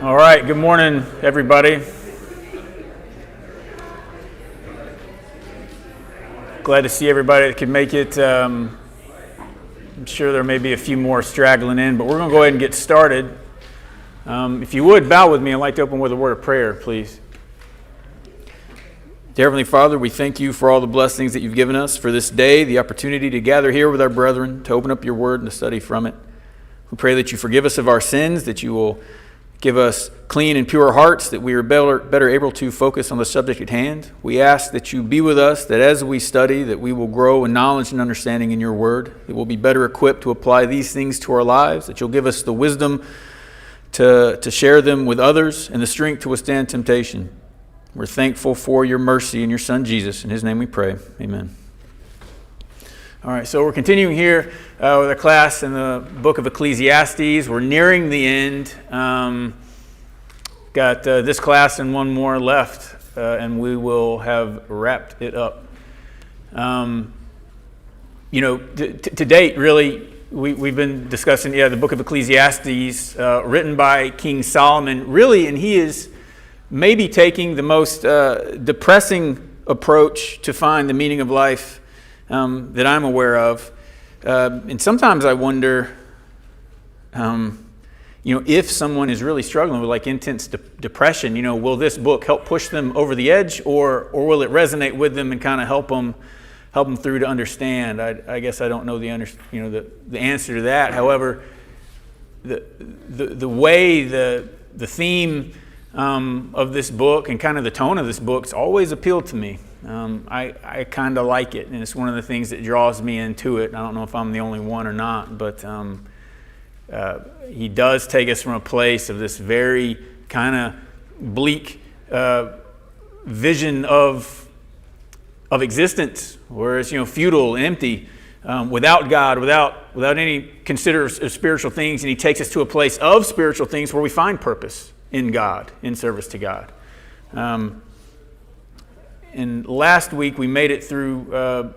All right, good morning, everybody. Glad to see everybody that could make it. I'm sure there may be a few more straggling in, but we're going to go ahead and get started. If you would, bow with me. I'd like to open with a word of prayer, please. Dear Heavenly Father, we thank you for all the blessings that you've given us for this day, the opportunity to gather here with our brethren, to open up your word and to study from it. We pray that you forgive us of our sins, that you will give us clean and pure hearts, that we are better able to focus on the subject at hand. We ask that you be with us, that as we study, that we will grow in knowledge and understanding in your word, that we'll be better equipped to apply these things to our lives, that you'll give us the wisdom to share them with others and the strength to withstand temptation. We're thankful for your mercy and your Son, Jesus. In his name we pray. Amen. All right, so we're continuing here with a class in the book of Ecclesiastes. We're nearing the end. Got this class and one more left, and we will have wrapped it up. To date, really, we've been discussing the book of Ecclesiastes, written by King Solomon, really, and he is maybe taking the most depressing approach to find the meaning of life that I'm aware of. And sometimes I wonder, if someone is really struggling with like intense depression, will this book help push them over the edge, or will it resonate with them and kind of help them through to understand? I guess I don't know the answer to that. However, the way the theme of this book and kind of the tone of this book's always appealed to me. I kind of like it, and it's one of the things that draws me into it. I don't know if I'm the only one or not, but he does take us from a place of this very kind of bleak vision of existence, where it's futile and empty, without God, without any consideration of spiritual things, and he takes us to a place of spiritual things where we find purpose in God, in service to God. And last week we made it through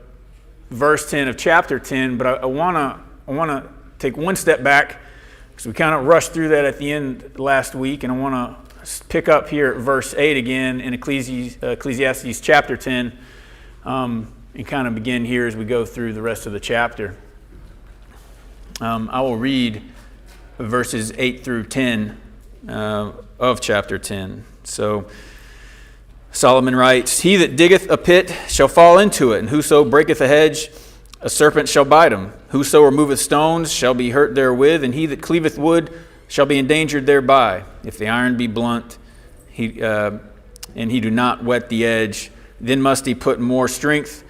verse 10 of chapter 10, but I want to take one step back because we kind of rushed through that at the end last week, and I want to pick up here at verse 8 again in Ecclesiastes chapter 10, and kind of begin here as we go through the rest of the chapter. I will read verses 8 through 10 of chapter 10. So Solomon writes, "He that diggeth a pit shall fall into it, and whoso breaketh a hedge, a serpent shall bite him. Whoso removeth stones shall be hurt therewith, and he that cleaveth wood shall be endangered thereby. If the iron be blunt, and he do not whet the edge, then must he put more strength,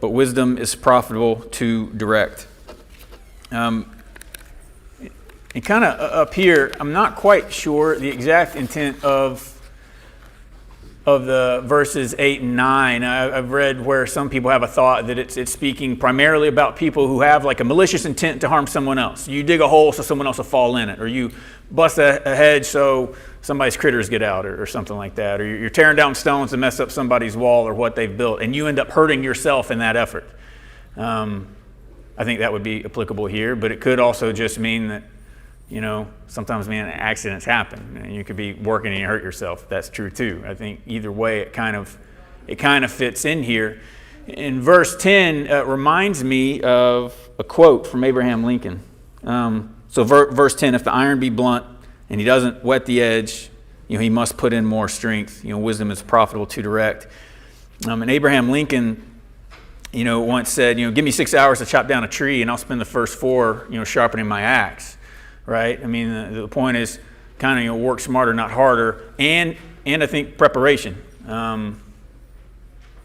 but wisdom is profitable to direct." And kind of up here, I'm not quite sure the exact intent of the verses 8 and 9. I've read where some people have a thought that it's speaking primarily about people who have like a malicious intent to harm someone else. You dig a hole so someone else will fall in it, or you bust a hedge so somebody's critters get out, or something like that, or you're tearing down stones to mess up somebody's wall or what they've built, and you end up hurting yourself in that effort. I think that would be applicable here, but it could also just mean that sometimes, accidents happen, and you could be working and you hurt yourself. That's true too. I think either way, it kind of fits in here. In verse 10, reminds me of a quote from Abraham Lincoln. Verse 10: "If the iron be blunt and he doesn't whet the edge, he must put in more strength. Wisdom is profitable to direct." And Abraham Lincoln, once said, "Give me 6 hours to chop down a tree, and I'll spend the first 4, sharpening my axe." Right? The point is kind of work smarter, not harder, and I think preparation.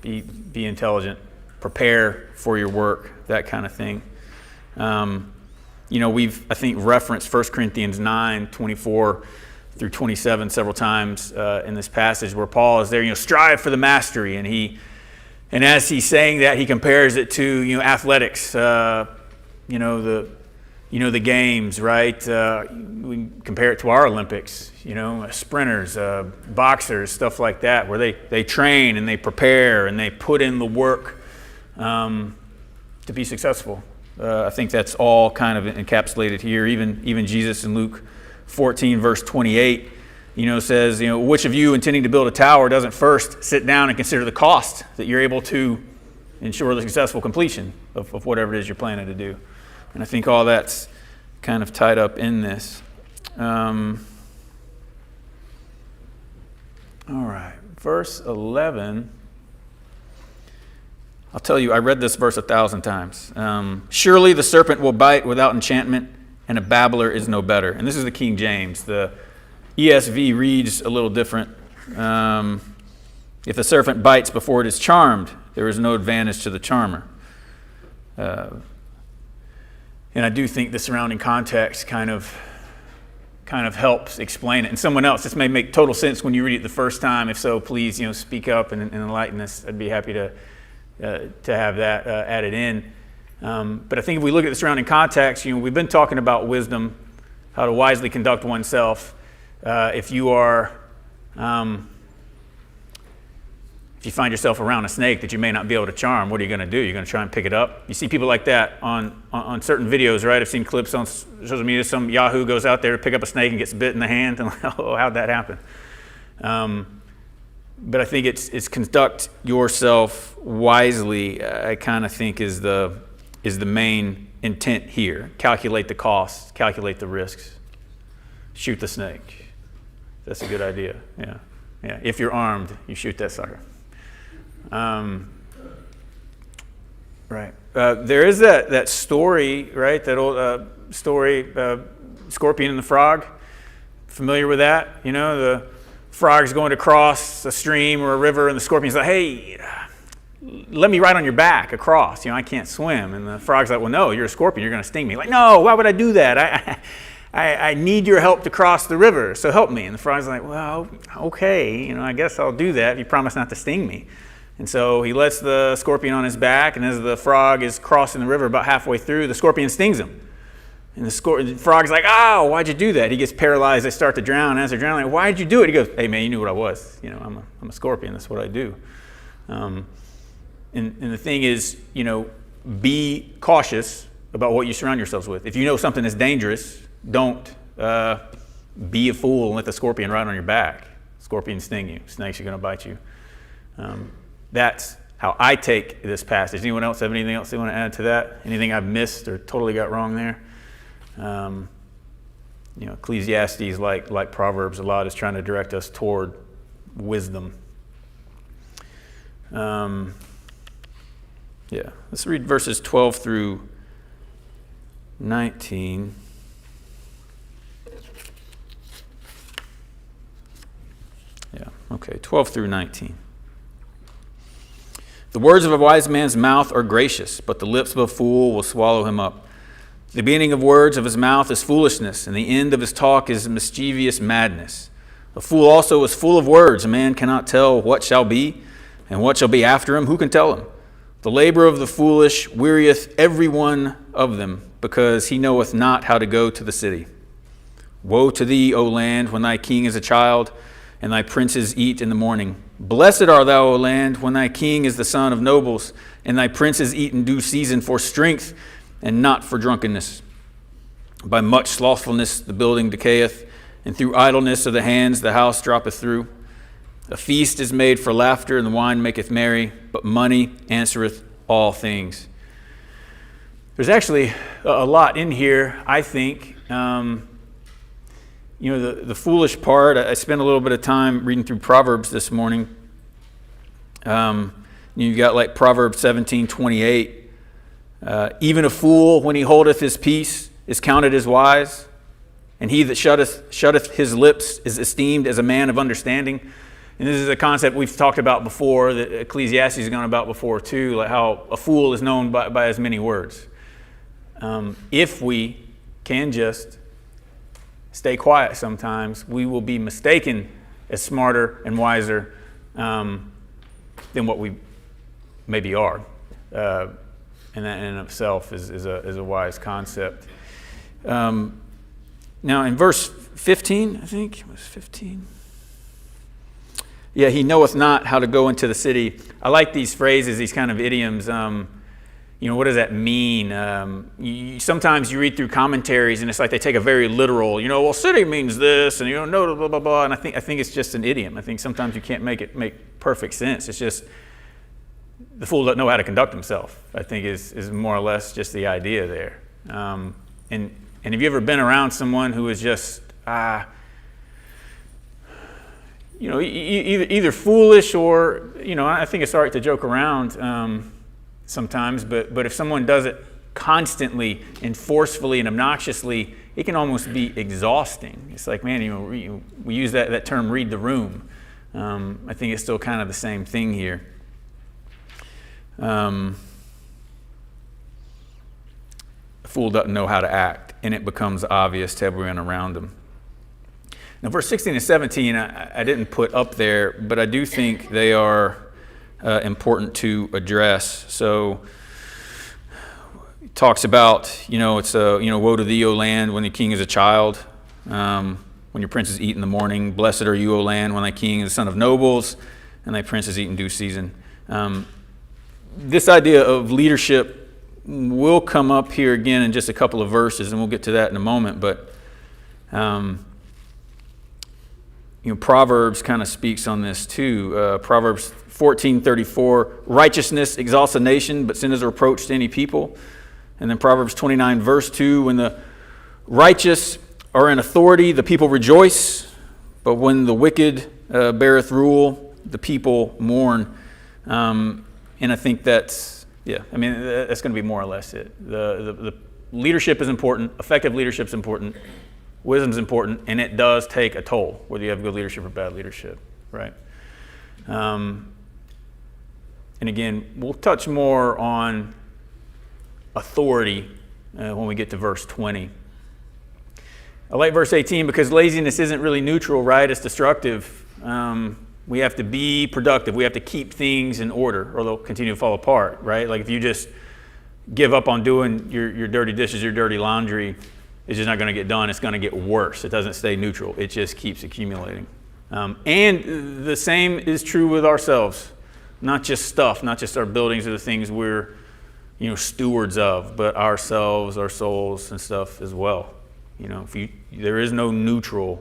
Be intelligent, prepare for your work, that kind of thing. We've I think referenced 1 Corinthians 9:24 through 27 several times in this passage where Paul is there. Strive for the mastery, and as he's saying that, he compares it to athletics. The games, right? We compare it to our Olympics, sprinters, boxers, stuff like that, where they train and they prepare and they put in the work to be successful. I think that's all kind of encapsulated here. Even Jesus in Luke 14, verse 28, says, which of you intending to build a tower doesn't first sit down and consider the cost that you're able to ensure the successful completion of whatever it is you're planning to do. And I think all that's kind of tied up in this. All right, verse 11. I'll tell you, I read this verse 1,000 times. Surely the serpent will bite without enchantment, and a babbler is no better. And this is the King James. The ESV reads a little different. If the serpent bites before it is charmed, there is no advantage to the charmer. And I do think the surrounding context kind of helps explain it. And someone else, this may make total sense when you read it the first time. If so, please, speak up and enlighten us. I'd be happy to have that added in. But I think if we look at the surrounding context, we've been talking about wisdom, how to wisely conduct oneself. If you find yourself around a snake that you may not be able to charm, what are you going to do? You're going to try and pick it up? You see people like that on certain videos, right? I've seen clips on social media. Some Yahoo goes out there to pick up a snake and gets bit in the hand. And oh, how'd that happen? But I think it's conduct yourself wisely, I kind of think is the main intent here. Calculate the costs, calculate the risks. Shoot the snake. That's a good idea. Yeah. If you're armed, you shoot that sucker. Right. There is that story, right? That old story, Scorpion and the Frog. Familiar with that? The frog's going to cross a stream or a river, and the scorpion's like, hey, let me ride on your back across. I can't swim. And the frog's like, well, no, you're a scorpion. You're going to sting me. Like, no, why would I do that? I need your help to cross the river, so help me. And the frog's like, well, okay, I guess I'll do that if you promise not to sting me. And so he lets the scorpion on his back, and as the frog is crossing the river about halfway through, the scorpion stings him. And the frog's like, oh, why'd you do that? He gets paralyzed. They start to drown. As they're drowning, like, why'd you do it? He goes, hey, man, you knew what I was. I'm a scorpion. That's what I do. And the thing is, be cautious about what you surround yourselves with. If you know something is dangerous, don't be a fool and let the scorpion ride on your back. Scorpions sting you. Snakes are going to bite you. That's how I take this passage. Anyone else have anything else they want to add to that? Anything I've missed or totally got wrong there? Ecclesiastes, like Proverbs, a lot is trying to direct us toward wisdom. Let's read verses 12 through 19. Okay, 12 through 19. The words of a wise man's mouth are gracious, but the lips of a fool will swallow him up. The beginning of words of his mouth is foolishness, and the end of his talk is mischievous madness. A fool also is full of words. A man cannot tell what shall be, and what shall be after him, who can tell him? The labor of the foolish wearieth every one of them, because he knoweth not how to go to the city. Woe to thee, O land, when thy king is a child, and thy princes eat in the morning. Blessed art thou, O land, when thy king is the son of nobles, and thy princes eat in due season for strength, and not for drunkenness. By much slothfulness the building decayeth, and through idleness of the hands the house droppeth through. A feast is made for laughter, and the wine maketh merry, but money answereth all things. There's actually a lot in here, I think. The foolish part, I spent a little bit of time reading through Proverbs this morning. You've got like Proverbs 17:28. Even a fool, when he holdeth his peace, is counted as wise, and he that shutteth his lips is esteemed as a man of understanding. And this is a concept we've talked about before, that Ecclesiastes has gone about before too, like how a fool is known by as many words. If we can just stay quiet sometimes, we will be mistaken as smarter and wiser than what we maybe are. And that in itself is a wise concept. Now in verse 15, I think it was 15. He knoweth not how to go into the city. I like these phrases, these kind of idioms. what does that mean? Sometimes you read through commentaries and it's like they take a very literal, well, city means this, and no, blah, blah, blah. And I think it's just an idiom. I think sometimes you can't make it make perfect sense. It's just the fool doesn't know how to conduct himself, I think is more or less just the idea there. And have you ever been around someone who is just, either foolish or, I think it's all right to joke around sometimes, but if someone does it constantly and forcefully and obnoxiously, it can almost be exhausting. It's like, man, we use that term, read the room. I think it's still kind of the same thing here. A fool doesn't know how to act, and it becomes obvious to everyone around him. Now, verse 16 and 17, I didn't put up there, but I do think they are important to address. So, it talks about, it's woe to thee, O land, when the king is a child, when your princes eat in the morning. Blessed are you, O land, when thy king is the son of nobles, and thy princes eat in due season. This idea of leadership will come up here again in just a couple of verses, and we'll get to that in a moment. But Proverbs kind of speaks on this too. Proverbs 14:34, righteousness exalts a nation, but sin is a reproach to any people. And then Proverbs 29, verse 2, when the righteous are in authority, the people rejoice, but when the wicked beareth rule, the people mourn. And I think that's going to be more or less it. The leadership is important, effective leadership is important, wisdom is important, and it does take a toll, whether you have good leadership or bad leadership, right? And again, we'll touch more on authority when we get to verse 20. I like verse 18 because laziness isn't really neutral, right? It's destructive. We have to be productive. We have to keep things in order or they'll continue to fall apart, right? Like if you just give up on doing your dirty dishes, your dirty laundry, it's just not going to get done. It's going to get worse. It doesn't stay neutral. It just keeps accumulating. And the same is true with ourselves. Not just stuff, not just our buildings or the things we're stewards of, but ourselves, our souls and stuff as well. There is no neutral.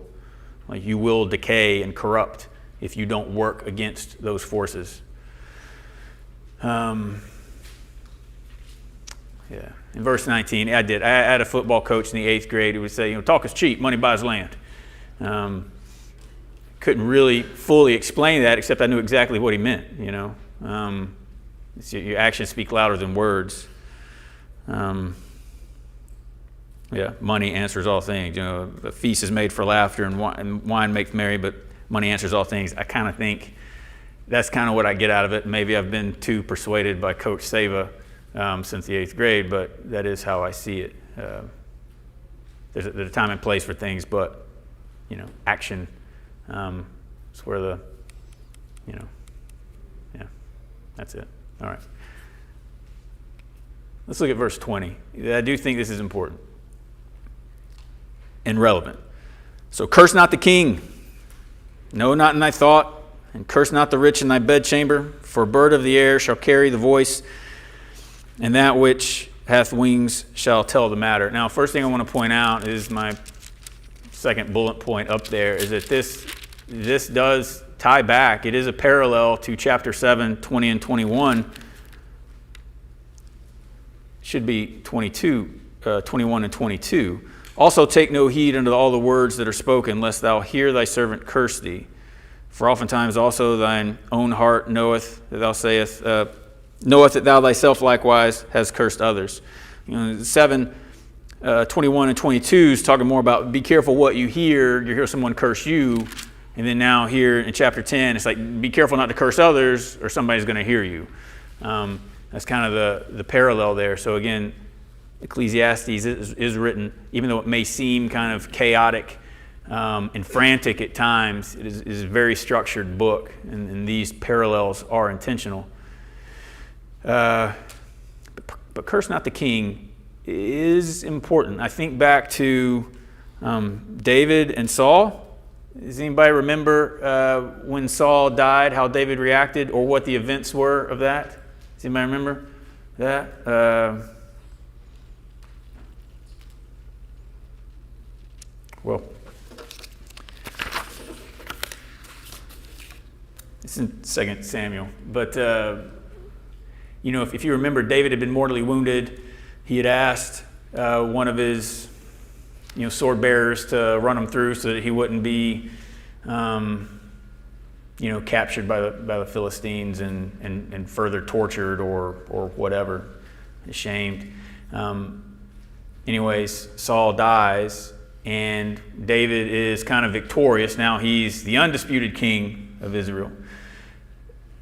Like you will decay and corrupt if you don't work against those forces. In verse 19, I had a football coach in the 8th grade who would say, talk is cheap, money buys land. Couldn't really fully explain that, except I knew exactly what he meant, your actions speak louder than words. Money answers all things. A feast is made for laughter and wine makes merry, but money answers all things. I kind of think that's kind of what I get out of it. Maybe I've been too persuaded by Coach Seva since the 8th grade, but that is how I see it. There's a time and place for things, but action is where that's it. All right. Let's look at verse 20. I do think this is important and relevant. So curse not the king, no, not in thy thought, and curse not the rich in thy bedchamber, for a bird of the air shall carry the voice, and that which hath wings shall tell the matter. Now, first thing I want to point out is my second bullet point up there, is that this does tie back. It is a parallel to chapter 7, 20 and 21. Should be 21 and 22. Also take no heed unto all the words that are spoken, lest thou hear thy servant curse thee. For oftentimes also thine own heart knoweth that thou thyself likewise hast cursed others. 7, 21 and 22 is talking more about be careful what you hear. You hear someone curse you. And then now here in chapter 10, it's like be careful not to curse others or somebody's going to hear you. That's kind of the parallel there. So again, Ecclesiastes is written, even though it may seem kind of chaotic and frantic at times, it is a very structured book, and these parallels are intentional. But curse not the king is important. I think back to David and Saul. Does anybody remember when Saul died, how David reacted or what the events were of that? Does anybody remember? that. Well, it's in 2 Samuel. But, if you remember, David had been mortally wounded. He had asked one of his, sword bearers to run him through so that he wouldn't be, captured by the Philistines and further tortured or whatever, shamed. Anyways, Saul dies. And David is kind of victorious. Now he's the undisputed king of Israel.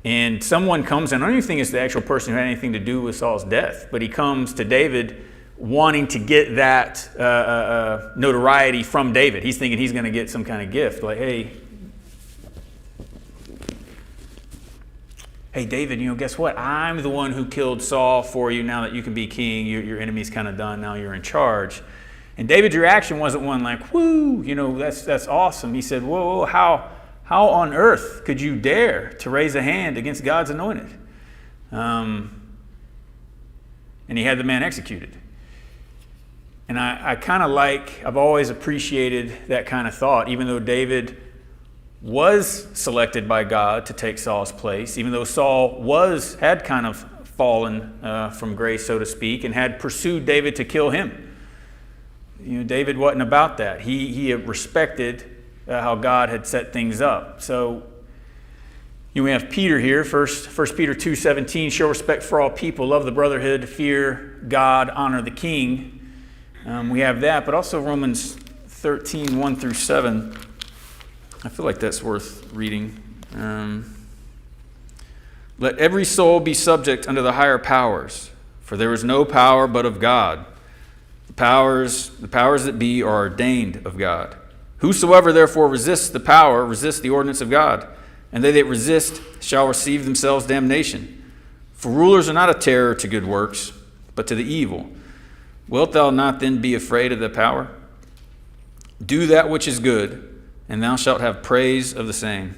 And someone comes, and I don't even think it's the actual person who had anything to do with Saul's death, but he comes to David wanting to get that notoriety from David. He's thinking he's going to get some kind of gift. Like, hey, David, guess what? I'm the one who killed Saul for you. Now that you can be king, your enemy's kind of done. Now you're in charge. And David's reaction wasn't one like, whoo, that's awesome. He said, whoa, how on earth could you dare to raise a hand against God's anointed? And he had the man executed. And I've always appreciated that kind of thought, even though David was selected by God to take Saul's place, even though Saul had kind of fallen from grace, so to speak, and had pursued David to kill him. David wasn't about that. He respected how God had set things up. So we have Peter here, 1 Peter 2:17, show respect for all people, love the brotherhood, fear God, honor the king. We have that, but also Romans 13, 1 through 7. I feel like that's worth reading. Let every soul be subject unto the higher powers, for there is no power but of God. The powers that be are ordained of God. Whosoever therefore resists the power, resists the ordinance of God, and they that resist shall receive themselves damnation. For rulers are not a terror to good works, but to the evil. Wilt thou not then be afraid of the power? Do that which is good, and thou shalt have praise of the same.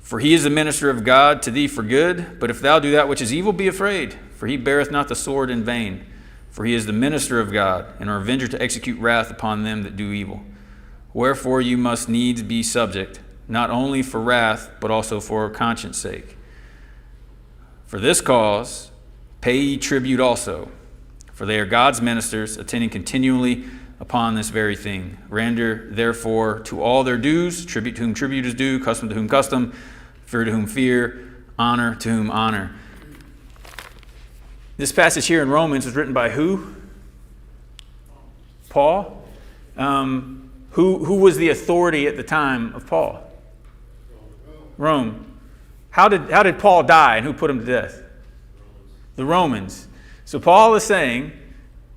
For he is the minister of God to thee for good, but if thou do that which is evil, be afraid, for he beareth not the sword in vain. For he is the minister of God, and a revenger to execute wrath upon them that do evil. Wherefore you must needs be subject, not only for wrath, but also for conscience sake. For this cause pay ye tribute also, for they are God's ministers, attending continually upon this very thing. Render therefore to all their dues, tribute to whom tribute is due, custom to whom custom, fear to whom fear, honor to whom honor. This passage here in Romans was written by who? Paul. Who was the authority at the time of Paul? Rome. How did Paul die, and who put him to death? The Romans. So Paul is saying,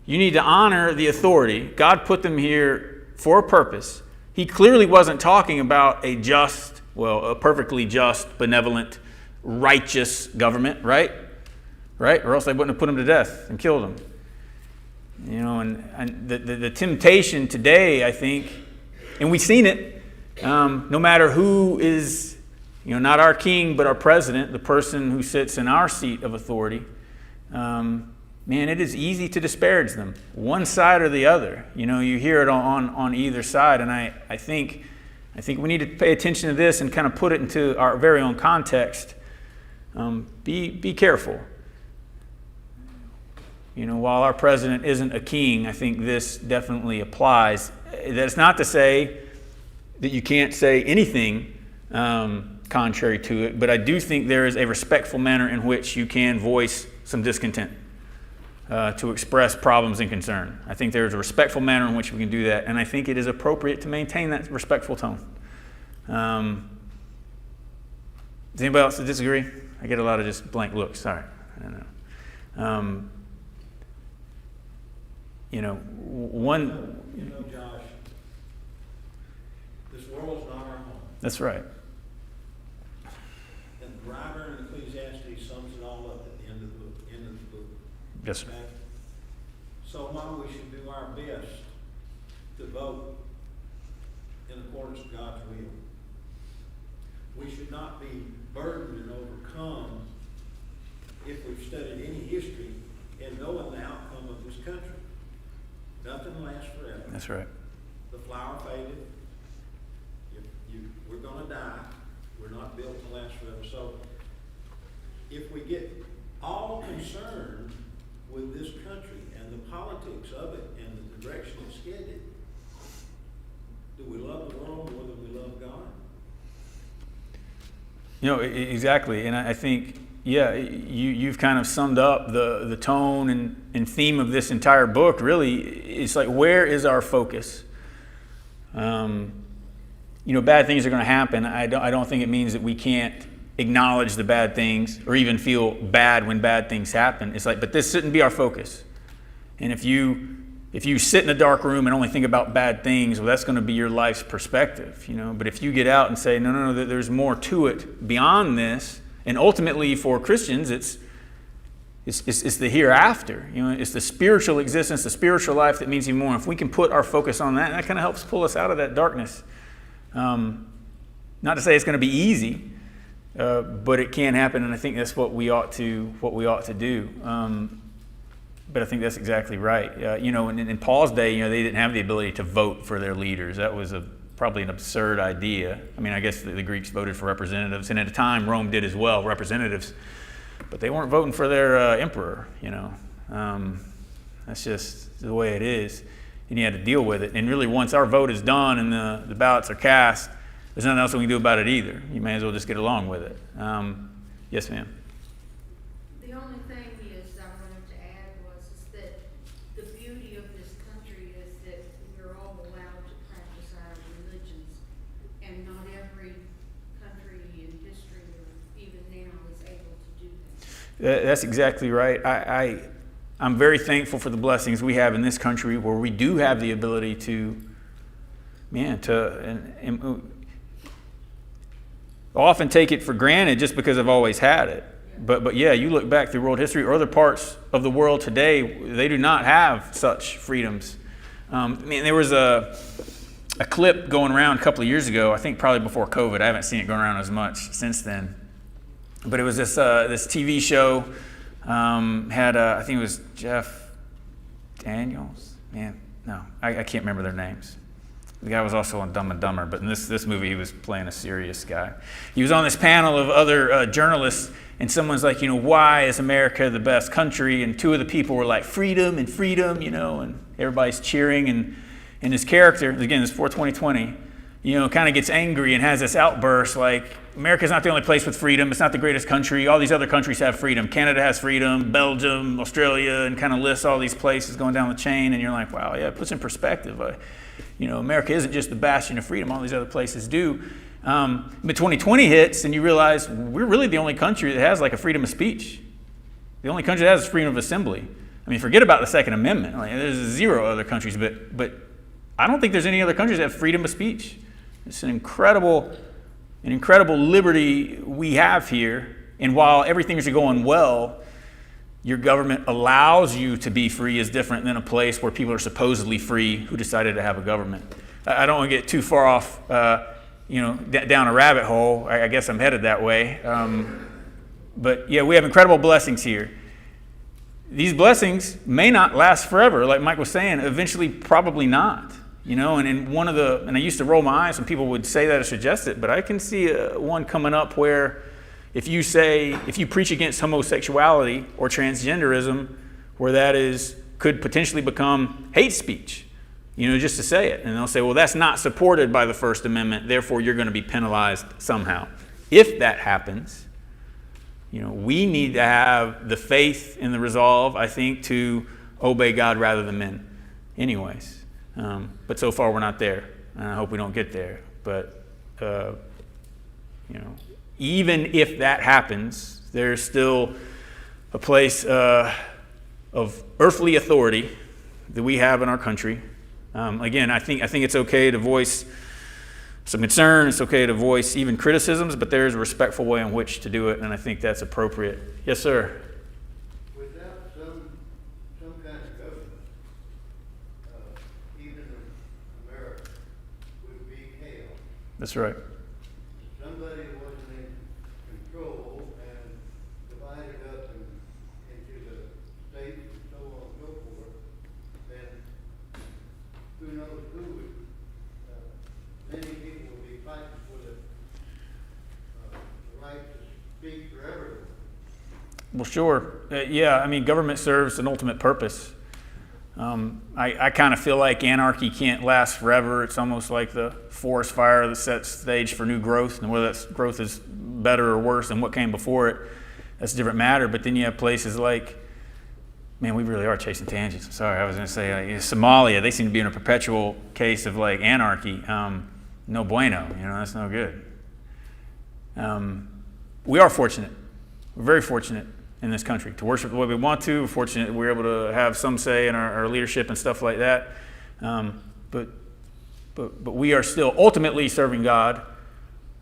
you need to honor the authority. God put them here for a purpose. He clearly wasn't talking about a perfectly just, benevolent, righteous government, right? Or else they wouldn't have put him to death and killed him. And the temptation today, I think, and we've seen it, no matter who is, not our king, but our president, the person who sits in our seat of authority, it is easy to disparage them, one side or the other. You hear it on either side, and I think we need to pay attention to this and kind of put it into our very own context. Be careful. While our president isn't a king, I think this definitely applies. That's not to say that you can't say anything contrary to it, but I do think there is a respectful manner in which you can voice some discontent, to express problems and concern. I think there is a respectful manner in which we can do that, and I think it is appropriate to maintain that respectful tone. Does anybody else disagree? I get a lot of just blank looks. Sorry. I don't know. Josh, this world's not our home. That's right. And the writer in Ecclesiastes sums it all up at the end of the book. Yes, sir. Okay? So while we should do our best to vote in accordance with God's will, we should not be burdened and overcome if we've studied any history in knowing the outcome of this country. Nothing lasts forever. That's right. The flower faded. We're going to die. We're not built to last forever. So if we get all concerned with this country and the politics of it and the direction it's headed, do we love the world more than we love God? Exactly. And I think, you've kind of summed up the tone and theme of this entire book. Really, it's like, where is our focus? Bad things are going to happen. I don't think it means that we can't acknowledge the bad things or even feel bad when bad things happen. It's like, but this shouldn't be our focus. And if you sit in a dark room and only think about bad things, well, that's going to be your life's perspective, But if you get out and say, no, there's more to it beyond this, and ultimately for Christians, it's the hereafter. It's the spiritual existence, the spiritual life that means even more. If we can put our focus on that, that kind of helps pull us out of that darkness. Not to say it's going to be easy, but it can happen, and I think that's what we ought to do. But I think that's exactly right. In Paul's day, they didn't have the ability to vote for their leaders. That was probably an absurd idea. I mean, I guess the Greeks voted for representatives, and at a time Rome did as well, representatives, but they weren't voting for their emperor. That's just the way it is, and you had to deal with it. And really, once our vote is done and the ballots are cast, there's nothing else we can do about it either. You may as well just get along with it. Yes, ma'am. The only thing is I wanted to add was that the beauty of this country is that we're all allowed to practice our religions, and not every country in history or even now is able to do that. That's exactly right. I'm very thankful for the blessings we have in this country where we do have the ability to often take it for granted just because I've always had it. But you look back through world history or other parts of the world today, they do not have such freedoms. There was a clip going around a couple of years ago, I think probably before COVID. I haven't seen it going around as much since then. But it was this TV show, I think it was Jeff Daniels. I can't remember their names. The guy was also on Dumb and Dumber, but in this movie he was playing a serious guy. He was on this panel of other journalists, and someone's like, why is America the best country? And two of the people were like, freedom, and everybody's cheering. And his character, again, this is for 2020, kind of gets angry and has this outburst like, America's not the only place with freedom. It's not the greatest country. All these other countries have freedom. Canada has freedom, Belgium, Australia, and kind of lists all these places going down the chain. And you're like, wow, it puts in perspective. America isn't just the bastion of freedom. All these other places do. But 2020 hits, and you realize we're really the only country that has like a freedom of speech. The only country that has freedom of assembly. I mean, forget about the Second Amendment. There's zero other countries, but I don't think there's any other countries that have freedom of speech. It's an incredible liberty we have here. And while everything is going well, your government allows you to be free is different than a place where people are supposedly free who decided to have a government. I don't want to get too far off, down a rabbit hole. I guess I'm headed that way. But we have incredible blessings here. These blessings may not last forever, like Mike was saying. Eventually, probably not. And I used to roll my eyes when people would say that or suggest it, but I can see one coming up where if you preach against homosexuality or transgenderism, where that could potentially become hate speech, just to say it. And they'll say, well, that's not supported by the First Amendment, therefore you're going to be penalized somehow. If that happens, we need to have the faith and the resolve, I think, to obey God rather than men anyways. But so far we're not there, and I hope we don't get there. But, even if that happens, there's still a place of earthly authority that we have in our country. Again, I think it's okay to voice some concern. It's okay to voice even criticisms, but there's a respectful way in which to do it, and I think that's appropriate. Yes, sir. Without some kind of government, even America would be chaos. That's right. Somebody wasn't in control and divided up and Well, sure. Yeah, I mean, government serves an ultimate purpose. I kind of feel like anarchy can't last forever. It's almost like the forest fire that sets stage for new growth, and whether that growth is better or worse than what came before it, that's a different matter. But then you have places like, man, we really are chasing tangents. I'm sorry, I was going to say Somalia. They seem to be in a perpetual case of like anarchy. No bueno, that's no good. We are fortunate. We're very fortunate in this country to worship the way we want to. We're fortunate that we're able to have some say in our leadership and stuff like that. But we are still ultimately serving God,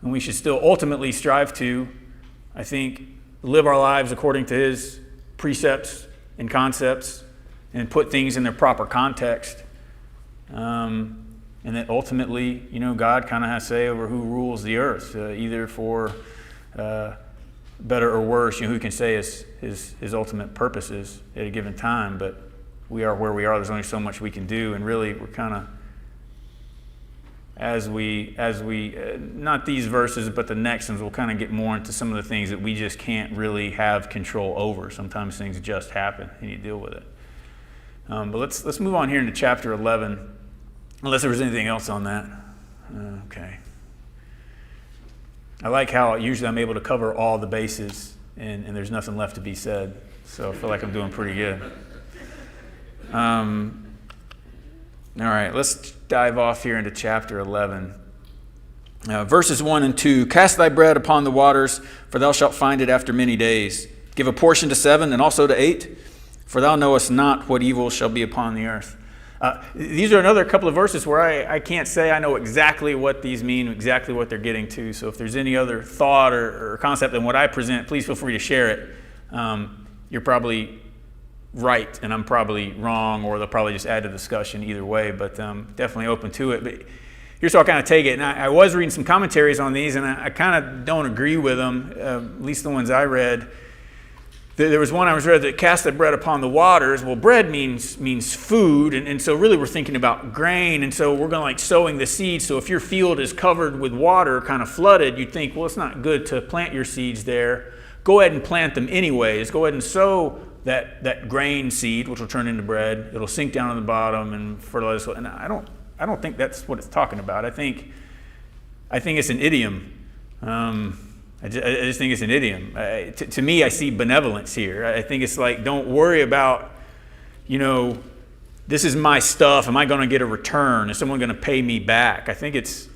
and we should still ultimately strive to, I think, live our lives according to His precepts and concepts and put things in their proper context. And that ultimately, God kind of has say over who rules the earth, either for better or worse, who can say his ultimate purposes at a given time. But we are where we are. There's only so much we can do, and really we're kind of, as we not these verses, but the next ones, we'll kind of get more into some of the things that we just can't really have control over. Sometimes things just happen, and you deal with it. But let's move on here into chapter 11, unless there was anything else on that. Okay. I like how usually I'm able to cover all the bases and there's nothing left to be said. So I feel like I'm doing pretty good. All right, let's dive off here into chapter 11. Verses 1 and 2. Cast thy bread upon the waters, for thou shalt find it after many days. Give a portion to 7 and also to 8, for thou knowest not what evil shall be upon the earth. These are another couple of verses where I can't say I know exactly what these mean, exactly what they're getting to. So if there's any other thought or concept than what I present, please feel free to share it. You're probably right and I'm probably wrong, or they'll probably just add to the discussion either way, but definitely open to it. But here's how I kind of take it. And I was reading some commentaries on these, and I kind of don't agree with them, at least the ones I read. There was one I was read that cast the bread upon the waters. Well, bread means food, and so really we're thinking about grain, and so we're going like sowing the seeds. So if your field is covered with water, kind of flooded, you'd think, well, it's not good to plant your seeds there. Go ahead and plant them anyways. Go ahead and sow that grain seed, which will turn into bread. It'll sink down on the bottom and fertilize. And I don't think that's what it's talking about. I think it's an idiom. I just think it's an idiom. To me, I see benevolence here. I think it's like, don't worry about, this is my stuff. Am I going to get a return? Is someone going to pay me back? I think it's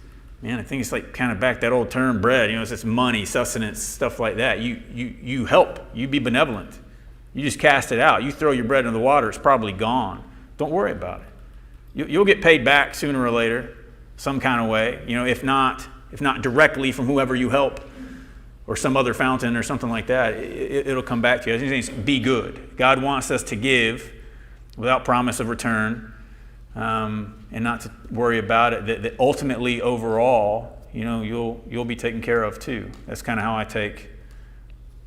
like kind of back that old term, bread. It's just money, sustenance, stuff like that. You help. You be benevolent. You just cast it out. You throw your bread in the water, it's probably gone. Don't worry about it. You'll get paid back sooner or later, some kind of way. If not directly from whoever you help, or some other fountain or something like that, it'll come back to you. I think be good. God wants us to give without promise of return, and not to worry about it. That ultimately, overall, you'll be taken care of too. That's kind of how I take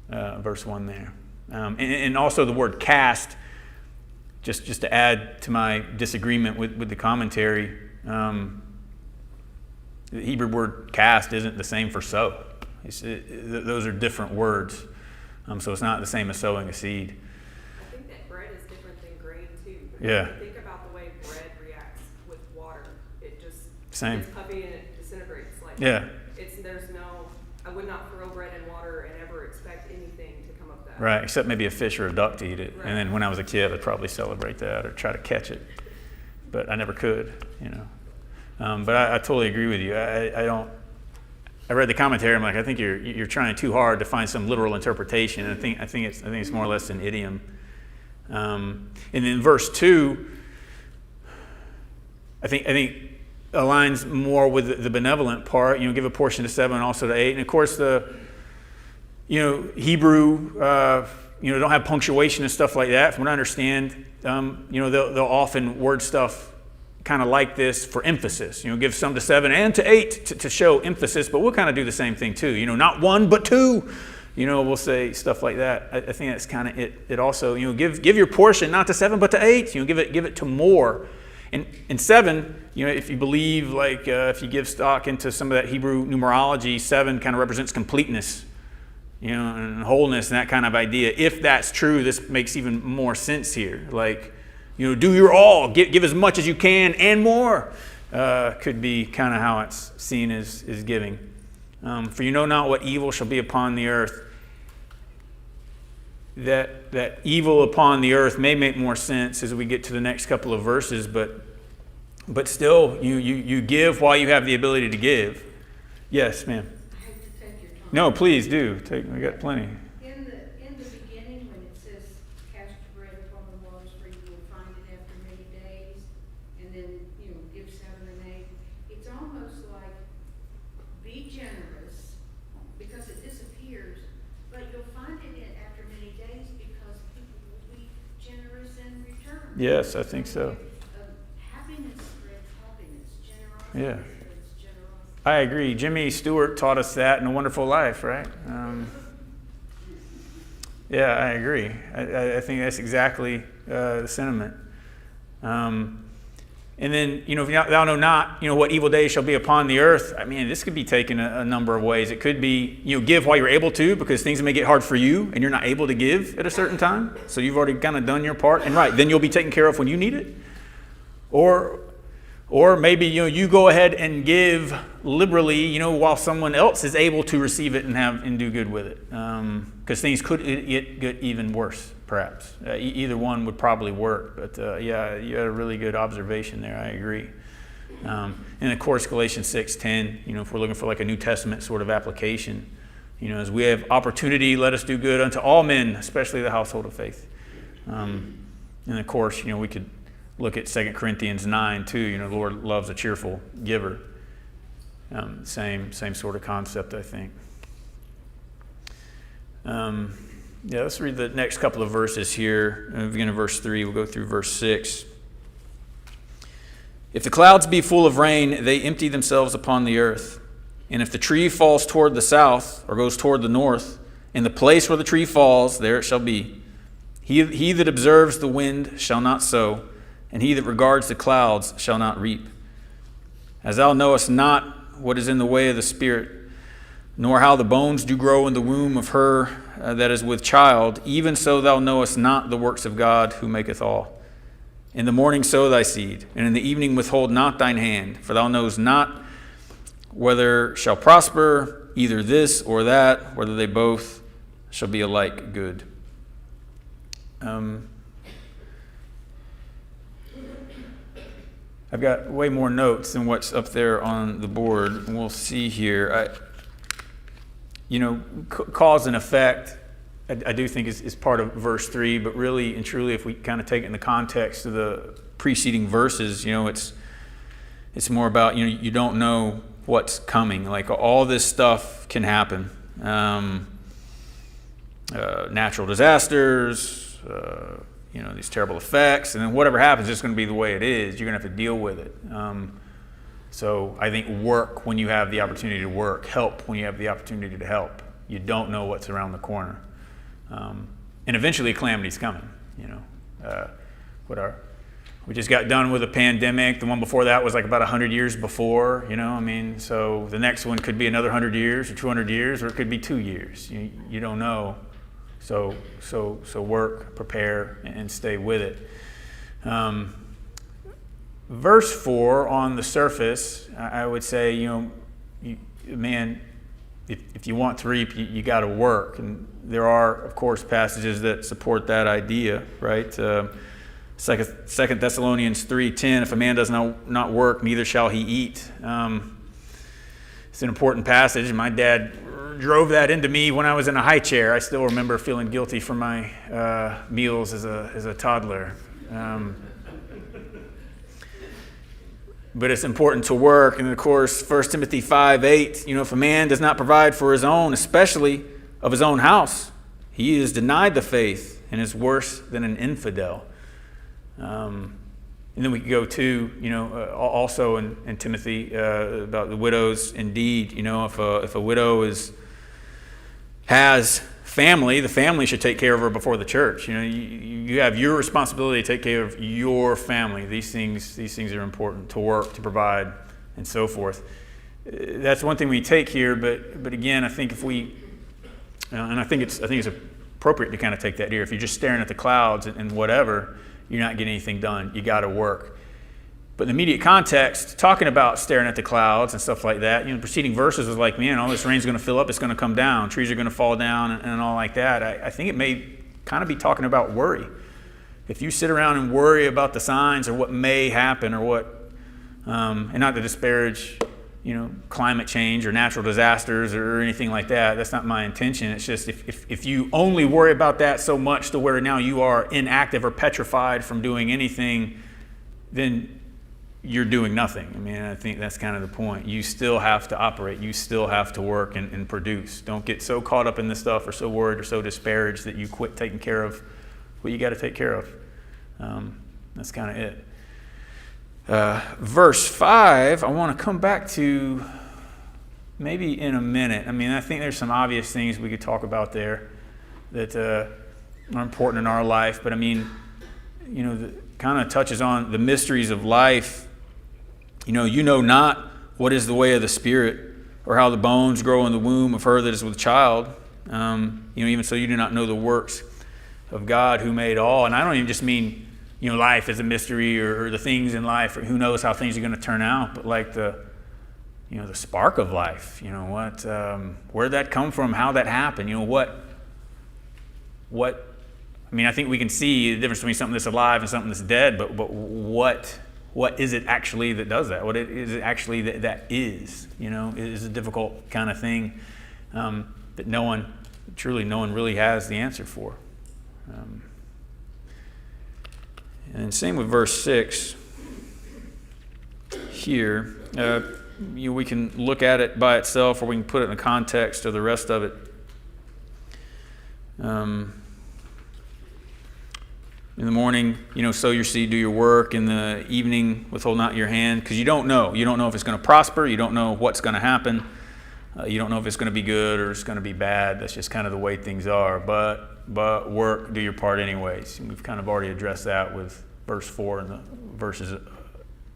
verse 1 there. And also the word cast, just to add to my disagreement with the commentary, the Hebrew word cast isn't the same for sow. Those are different words, so it's not the same as sowing a seed. I think that bread is different than grain too. Yeah. Think about the way bread reacts with water. It just Same. It's puffy and it disintegrates. Like Yeah. I would not throw bread in water and ever expect anything to come of that. Right, except maybe a fish or a duck to eat it. Right. And then when I was a kid, I'd probably celebrate that or try to catch it, but I never could. But I totally agree with you. I read the commentary. I'm like, I think you're trying too hard to find some literal interpretation. And I think it's more or less an idiom. And then verse 2, I think aligns more with the benevolent part. Give a portion to 7, also to 8. And of course, the Hebrew, don't have punctuation and stuff like that. From what I understand, they'll often word stuff kind of like this for emphasis. Give some to 7 and to 8 to show emphasis, but we'll kind of do the same thing too. Not 1 but 2. We'll say stuff like that. I think that's kind of it. It also, give your portion not to 7 but to 8. Give it to more. And 7, if you believe, if you give stock into some of that Hebrew numerology, 7 kind of represents completeness. and wholeness and that kind of idea. If that's true, this makes even more sense here. Like, do your all, give as much as you can and more, could be kind of how it's seen as giving. For you know not what evil shall be upon the earth. That evil upon the earth may make more sense as we get to the next couple of verses, but still, you give while you have the ability to give. Yes, ma'am. I hate to take your time. No, please do. We got plenty. In the beginning, when it says, cast your bread upon the waters, for you will find it after many days, and then, give 7 and 8, it's almost like, be generous, because it disappears, but you'll find it after many days, because people will be generous in return. Yes, I think so. Happiness spreads happiness, generosity Yeah. spreads generosity. I agree. Jimmy Stewart taught us that in A Wonderful Life, right? Yeah, I agree. I think that's exactly the sentiment. And then, if thou know not, what evil days shall be upon the earth. I mean, this could be taken a number of ways. It could be, give while you're able to, because things may get hard for you and you're not able to give at a certain time. So you've already kind of done your part. And then you'll be taken care of when you need it. Or maybe, you go ahead and give liberally, while someone else is able to receive it and do good with it. Because things could get even worse, perhaps. Either one would probably work. But yeah, you had a really good observation there. I agree. And of course, Galatians 6:10, if we're looking for like a New Testament sort of application, as we have opportunity, let us do good unto all men, especially the household of faith. And of course, we could look at 2 Corinthians 9 too. The Lord loves a cheerful giver. Same sort of concept, I think. Yeah, let's read the next couple of verses here. Begin in verse 3. We'll go through verse 6. If the clouds be full of rain, they empty themselves upon the earth. And if the tree falls toward the south or goes toward the north, in the place where the tree falls, there it shall be. He that observes the wind shall not sow, and he that regards the clouds shall not reap. As thou knowest not what is in the way of the Spirit, nor how the bones do grow in the womb of her that is with child, even so thou knowest not the works of God who maketh all. In the morning sow thy seed, and in the evening withhold not thine hand, for thou knowest not whether shall prosper either this or that, whether they both shall be alike good. I've got way more notes than what's up there on the board. And we'll see here. Cause and effect, I do think is part of verse 3, but really and truly, if we kind of take it in the context of the preceding verses, it's more about, you don't know what's coming. Like all this stuff can happen. Natural disasters, these terrible effects, and then whatever happens is just going to be the way it is. You're going to have to deal with it. So I think work when you have the opportunity to work, help when you have the opportunity to help. You don't know what's around the corner. And eventually calamity's coming, we just got done with a pandemic. The one before that was like about 100 years before, so the next one could be another 100 years or 200 years, or it could be 2 years. You don't know. So work, prepare, and stay with it. Verse 4 on the surface, I would say, if you want to reap, you got to work. And there are, of course, passages that support that idea, right? 2 Thessalonians 3:10, if a man does not work, neither shall he eat. It's an important passage. My dad drove that into me when I was in a high chair. I still remember feeling guilty for my meals as a toddler. But it's important to work. And of course, 1 Timothy 5:8, if a man does not provide for his own, especially of his own house, he is denied the faith and is worse than an infidel. And then we could go to, also in Timothy about the widows. Indeed, if a widow has family, the family should take care of her before the church. You have your responsibility to take care of your family. These things are important, to work, to provide, and so forth. That's one thing we take here, but again, I think if we And I think it's appropriate to kind of take that here. If you're just staring at the clouds and whatever, you're not getting anything done. You got to work. But in the immediate context, talking about staring at the clouds and stuff like that, the preceding verses was like, man, all this rain's going to fill up, it's going to come down, trees are going to fall down, and all like that. I think it may kind of be talking about worry. If you sit around and worry about the signs or what may happen or what, and not to disparage, climate change or natural disasters or anything like that, that's not my intention. It's just if you only worry about that so much to where now you are inactive or petrified from doing anything, then you're doing nothing. I think that's kind of the point. You still have to operate. You still have to work and produce. Don't get so caught up in this stuff or so worried or so disparaged that you quit taking care of what you got to take care of. That's kind of it. Verse 5, I want to come back to maybe in a minute. I think there's some obvious things we could talk about there that are important in our life, but that kind of touches on the mysteries of life. You know not what is the way of the Spirit, or how the bones grow in the womb of her that is with child. Even so you do not know the works of God who made all. And I don't even just mean, life is a mystery or the things in life, or who knows how things are going to turn out, but like the spark of life, where'd that come from, how that happened, I think we can see the difference between something that's alive and something that's dead, but what is it actually that does that? What is it actually that is? It is a difficult kind of thing that no one really has the answer for. And same with verse 6 here. We can look at it by itself, or we can put it in the context of the rest of it. In the morning, sow your seed, do your work. In the evening, withhold not your hand, because you don't know. You don't know if it's going to prosper. You don't know what's going to happen. You don't know if it's going to be good or it's going to be bad. That's just kind of the way things are. But work, do your part anyways. And we've kind of already addressed that with verse 4 and the verses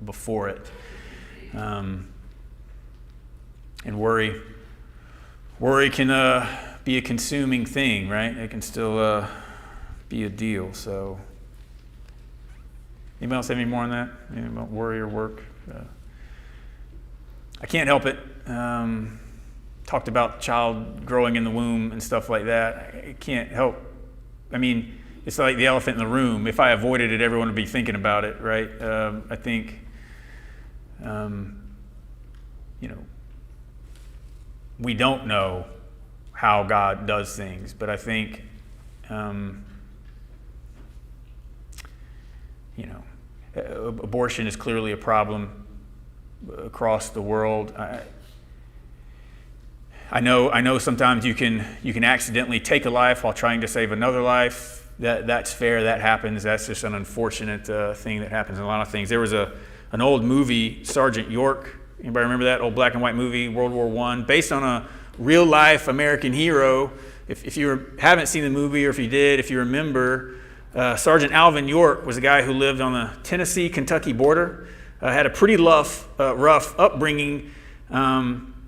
before it. And worry can be a consuming thing, right? It can still be a deal. So, anybody else have any more on that? Anything about worry or work? I can't help it. Talked about child growing in the womb and stuff like that. I can't help. It's like the elephant in the room. If I avoided it, everyone would be thinking about it, right? I think, we don't know how God does things, but I think, abortion is clearly a problem across the world. I know sometimes you can accidentally take a life while trying to save another life. That's fair. That happens. That's just an unfortunate thing that happens in a lot of things. There was an old movie, Sergeant York. Anybody remember that old black and white movie, World War I, based on a real life American hero? If you haven't seen the movie, or if you did, if you remember, Sergeant Alvin York was a guy who lived on the Tennessee-Kentucky border. Had a pretty rough upbringing.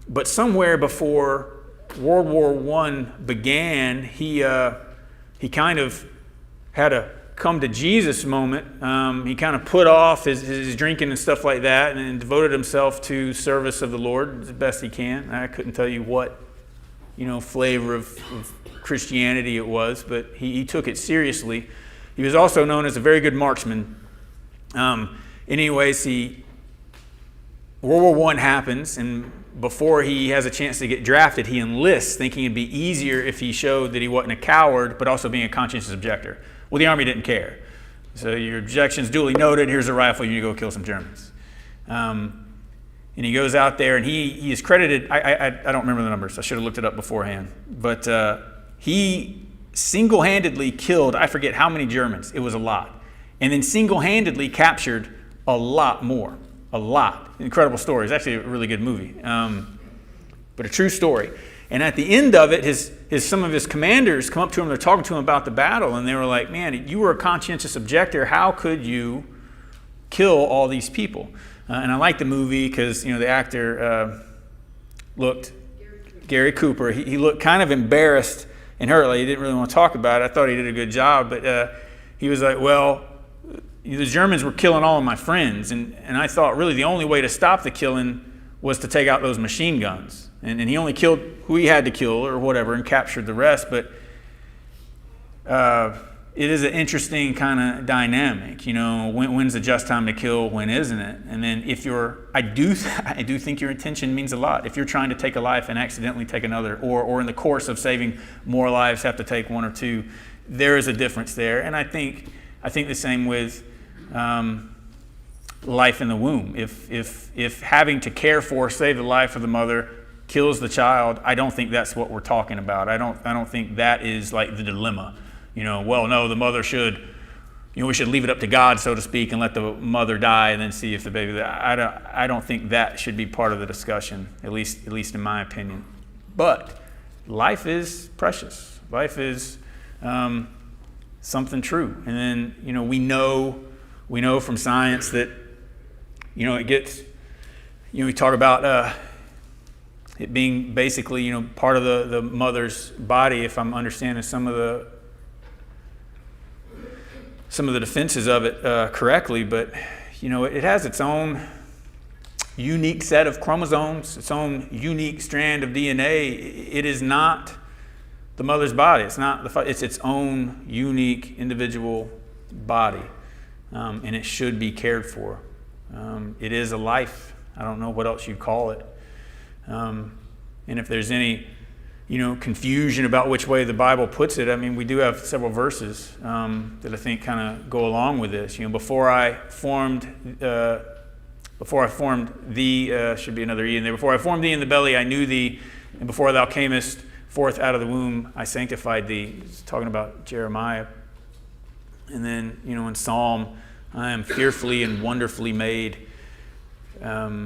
But somewhere before World War I began, he kind of had a come to Jesus moment. He kind of put off his drinking and stuff like that, and devoted himself to service of the Lord as best he can. I couldn't tell you what flavor of Christianity it was, but he took it seriously. He was also known as a very good marksman. Anyways, World War I happens, and before he has a chance to get drafted, he enlists, thinking it'd be easier if he showed that he wasn't a coward, but also being a conscientious objector. Well, the Army didn't care. So your objection's duly noted. Here's a rifle. You go kill some Germans. And he goes out there, and he is credited. I don't remember the numbers. I should have looked it up beforehand. But he single-handedly killed, I forget how many Germans. It was a lot. And then single-handedly captured a lot more. A lot. Incredible story. It's actually a really good movie. But a true story. And at the end of it, some of his commanders come up to him. They're talking to him about the battle. And they were like, man, you were a conscientious objector. How could you kill all these people? And I like the movie because, the actor looked, Gary Cooper, he looked kind of embarrassed And Hurley, he didn't really want to talk about it. I thought he did a good job, but he was like, well, the Germans were killing all of my friends, and I thought really the only way to stop the killing was to take out those machine guns. And he only killed who he had to kill or whatever and captured the rest, but it is an interesting kind of dynamic, you know, when's the just time to kill, when isn't it? And then if I do think your intention means a lot. If you're trying to take a life and accidentally take another, or in the course of saving more lives have to take one or two, there is a difference there. And I think the same with life in the womb. If having to care for, save the life of the mother kills the child, I don't think that's what we're talking about. I don't think that is like the dilemma. You know, well, no, the mother should, you know, we should leave it up to God, so to speak, and let the mother die and then see if the baby. I don't think that should be part of the discussion, at least in my opinion. But life is precious. Life is something true. And then, you know, we know from science that, you know, it gets, you know, we talk about it being basically, you know, part of the mother's body, if I'm understanding some of the defenses of it correctly, but, you know, it has its own unique set of chromosomes, its own unique strand of DNA. It is not the mother's body. It's its own unique individual body, and it should be cared for. It is a life. I don't know what else you'd call it. And if there's any, you know, confusion about which way the Bible puts it, I mean, we do have several verses that I think kind of go along with this. You know, before I formed thee, should be another E in there. Before I formed thee in the belly, I knew thee, and before thou camest forth out of the womb, I sanctified thee. It's talking about Jeremiah. And then, you know, in Psalm, I am fearfully and wonderfully made. I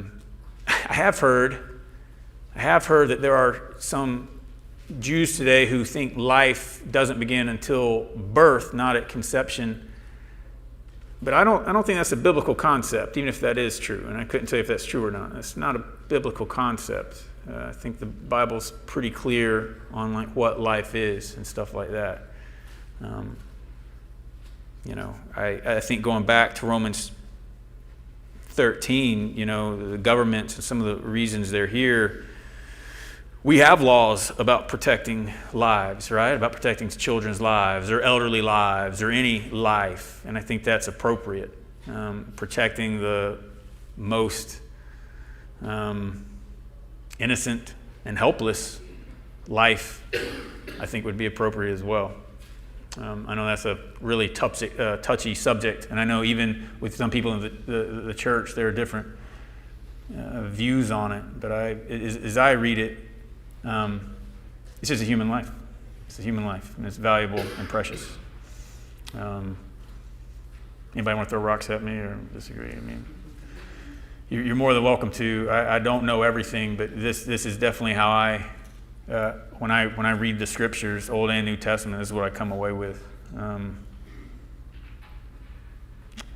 have heard that there are some Jews today who think life doesn't begin until birth, not at conception. But I don't think that's a biblical concept, even if that is true. And I couldn't tell you if that's true or not. It's not a biblical concept. I think the Bible's pretty clear on like what life is and stuff like that. You know, I think going back to Romans 13, you know, the governments and some of the reasons they're here, we have laws about protecting lives, right? About protecting children's lives or elderly lives or any life. And I think that's appropriate. Protecting the most innocent and helpless life, I think, would be appropriate as well. I know that's a really touchy subject. And I know even with some people in the church, there are different views on it. But as I read it, it's just a human life. It's a human life, and it's valuable and precious. Anybody want to throw rocks at me or disagree? I mean, you're more than welcome to. I don't know everything, but this is definitely how when I read the scriptures, Old and New Testament, this is what I come away with.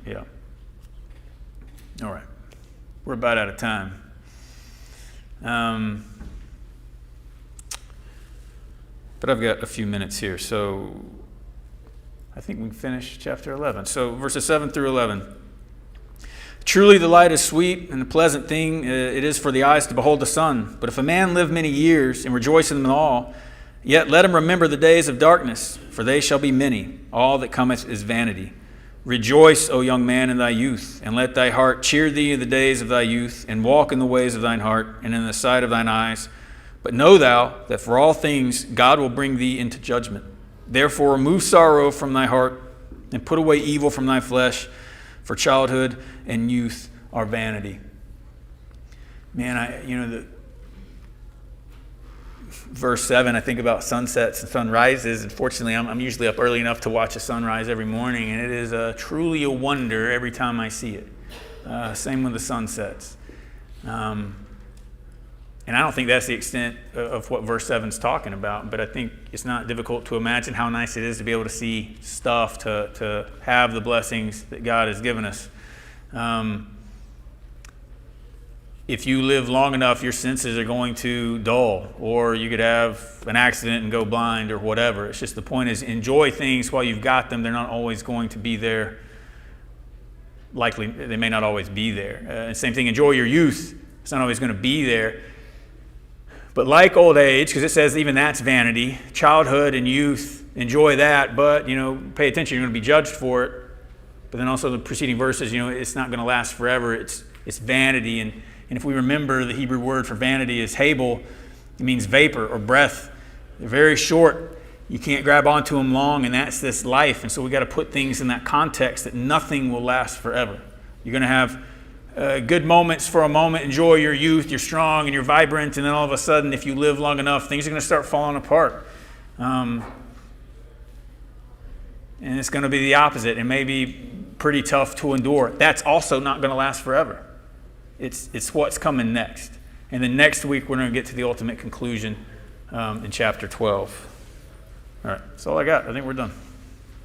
Yeah. All right. We're about out of time. But I've got a few minutes here, so I think we can finish chapter 11. So verses 7 through 11. Truly the light is sweet, and a pleasant thing it is for the eyes to behold the sun. But if a man live many years and rejoice in them all, yet let him remember the days of darkness, for they shall be many. All that cometh is vanity. Rejoice, O young man, in thy youth, and let thy heart cheer thee in the days of thy youth, and walk in the ways of thine heart, and in the sight of thine eyes. But know thou that for all things God will bring thee into judgment. Therefore remove sorrow from thy heart, and put away evil from thy flesh, for childhood and youth are vanity. Man, verse 7, I think about sunsets and sunrises. And fortunately, I'm usually up early enough to watch a sunrise every morning, and it is truly a wonder every time I see it. Same with the sunsets. And I don't think that's the extent of what verse 7 is talking about, but I think it's not difficult to imagine how nice it is to be able to see stuff, to have the blessings that God has given us. if you live long enough, your senses are going to dull, or you could have an accident and go blind or whatever. It's just the point is enjoy things while you've got them. They're not always going to be there. Likely, they may not always be there. Same thing, enjoy your youth. It's not always going to be there. But like old age, because it says even that's vanity, childhood and youth, enjoy that, but, pay attention, you're going to be judged for it. But then also the preceding verses, it's not going to last forever. It's vanity. And if we remember, the Hebrew word for vanity is habel. It means vapor or breath. They're very short. You can't grab onto them long, and that's this life. And so we got to put things in that context that nothing will last forever. You're going to have good moments for a moment, enjoy your youth, you're strong and you're vibrant, and then all of a sudden, if you live long enough, things are going to start falling apart. And it's going to be the opposite. It may be pretty tough to endure. That's also not going to last forever. It's what's coming next. And then next week, we're going to get to the ultimate conclusion in chapter 12. All right, that's all I got. I think we're done.